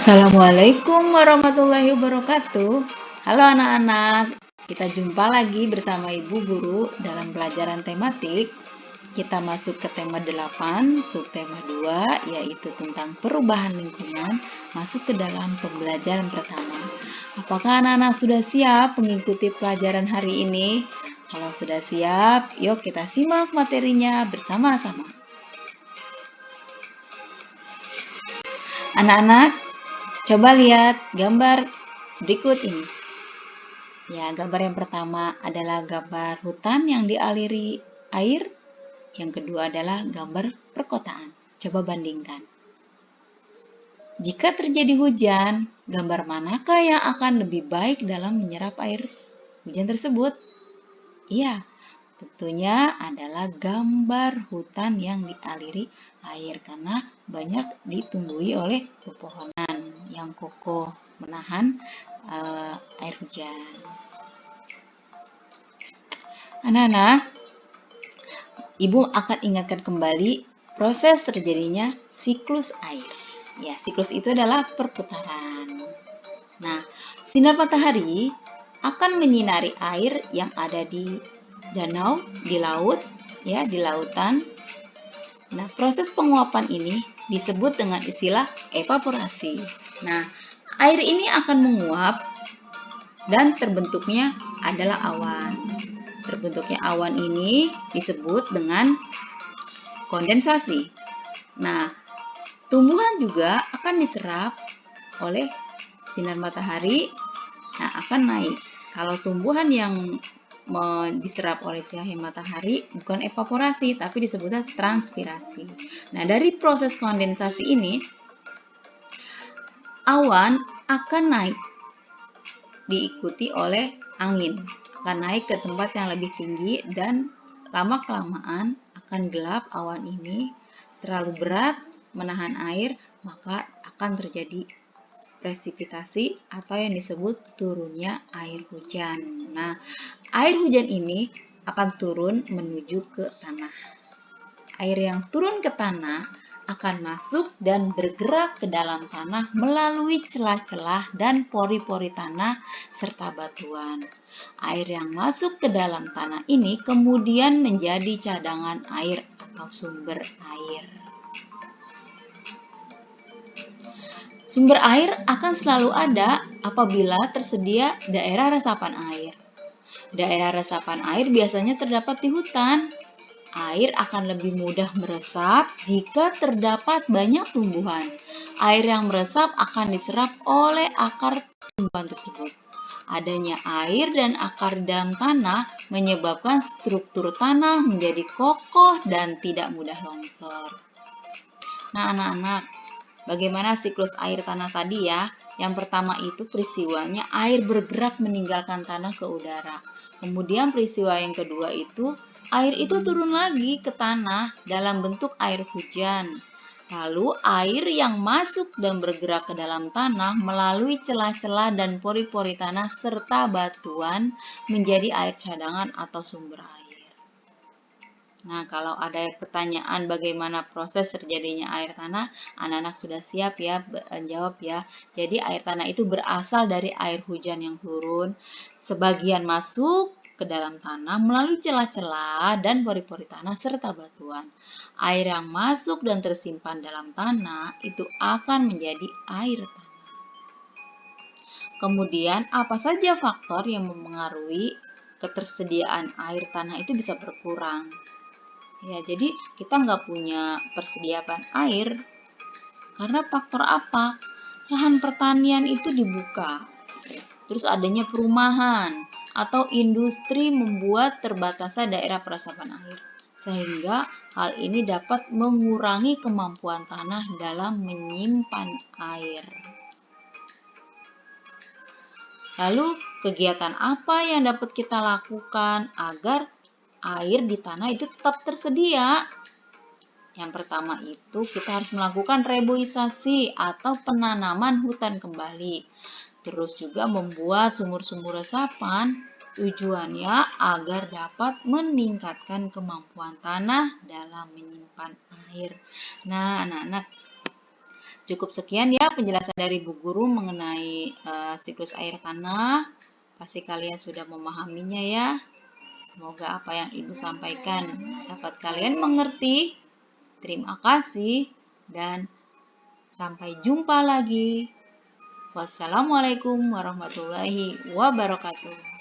Assalamualaikum warahmatullahi wabarakatuh. Halo anak-anak, kita jumpa lagi bersama Ibu Guru dalam pelajaran tematik. Kita masuk ke tema 8, subtema 2, yaitu tentang perubahan lingkungan, masuk ke dalam pembelajaran pertama. Apakah anak-anak sudah siap mengikuti pelajaran hari ini? Kalau sudah siap, yuk kita simak materinya bersama-sama. Anak-anak, coba lihat gambar berikut ini. Ya, gambar yang pertama adalah gambar hutan yang dialiri air. Yang kedua adalah gambar perkotaan. Coba bandingkan. Jika terjadi hujan, gambar manakah yang akan lebih baik dalam menyerap air hujan tersebut? Iya, tentunya adalah gambar hutan yang dialiri air karena banyak ditumbuhi oleh pepohonan yang kokoh menahan air hujan. Anak-anak, Ibu akan ingatkan kembali proses terjadinya siklus air. Ya, siklus itu adalah perputaran. Nah, sinar matahari akan menyinari air yang ada di danau, di laut, ya, di lautan. Nah, proses penguapan ini disebut dengan istilah evaporasi. Nah, air ini akan menguap dan terbentuknya adalah awan. Terbentuknya awan ini disebut dengan kondensasi. Nah, tumbuhan juga akan diserap oleh sinar matahari, nah akan naik. Kalau tumbuhan yang diserap oleh cahaya matahari bukan evaporasi, tapi disebutnya transpirasi. Nah, dari proses kondensasi ini, awan akan naik, diikuti oleh angin. Akan naik ke tempat yang lebih tinggi dan lama-kelamaan akan gelap awan ini, terlalu berat menahan air, maka akan terjadi presipitasi atau yang disebut turunnya air hujan. Nah, air hujan ini akan turun menuju ke tanah. Air yang turun ke tanah akan masuk dan bergerak ke dalam tanah melalui celah-celah dan pori-pori tanah serta batuan. Air yang masuk ke dalam tanah ini kemudian menjadi cadangan air atau sumber air. Sumber air akan selalu ada apabila tersedia daerah resapan air. Daerah resapan air biasanya terdapat di hutan. Air akan lebih mudah meresap jika terdapat banyak tumbuhan. Air yang meresap akan diserap oleh akar tumbuhan tersebut. Adanya air dan akar di dalam tanah menyebabkan struktur tanah menjadi kokoh dan tidak mudah longsor. Nah, anak-anak, bagaimana siklus air tanah tadi ya? Yang pertama itu peristiwanya air bergerak meninggalkan tanah ke udara. Kemudian peristiwa yang kedua itu air itu turun lagi ke tanah dalam bentuk air hujan. Lalu air yang masuk dan bergerak ke dalam tanah melalui celah-celah dan pori-pori tanah serta batuan menjadi air cadangan atau sumber air. Nah, kalau ada pertanyaan bagaimana proses terjadinya air tanah, anak-anak sudah siap ya jawab ya. Jadi air tanah itu berasal dari air hujan yang turun, sebagian masuk ke dalam tanah melalui celah-celah dan pori-pori tanah serta batuan. Air yang masuk dan tersimpan dalam tanah itu akan menjadi air tanah. Kemudian, apa saja faktor yang mempengaruhi ketersediaan air tanah itu bisa berkurang? Ya, jadi kita nggak punya persediaan air karena faktor apa? Lahan pertanian itu dibuka, terus adanya perumahan atau industri membuat terbatasnya daerah peresapan air, sehingga hal ini dapat mengurangi kemampuan tanah dalam menyimpan air. Lalu, kegiatan apa yang dapat kita lakukan agar air di tanah itu tetap tersedia? Yang pertama itu kita harus melakukan reboisasi atau penanaman hutan kembali. Terus juga membuat sumur-sumur resapan, tujuannya agar dapat meningkatkan kemampuan tanah dalam menyimpan air. Nah, anak-anak, Cukup sekian ya penjelasan dari Bu Guru mengenai siklus air tanah. Pasti kalian sudah memahaminya ya. Semoga apa yang Ibu sampaikan dapat kalian mengerti. Terima kasih dan sampai jumpa lagi. Wassalamualaikum warahmatullahi wabarakatuh.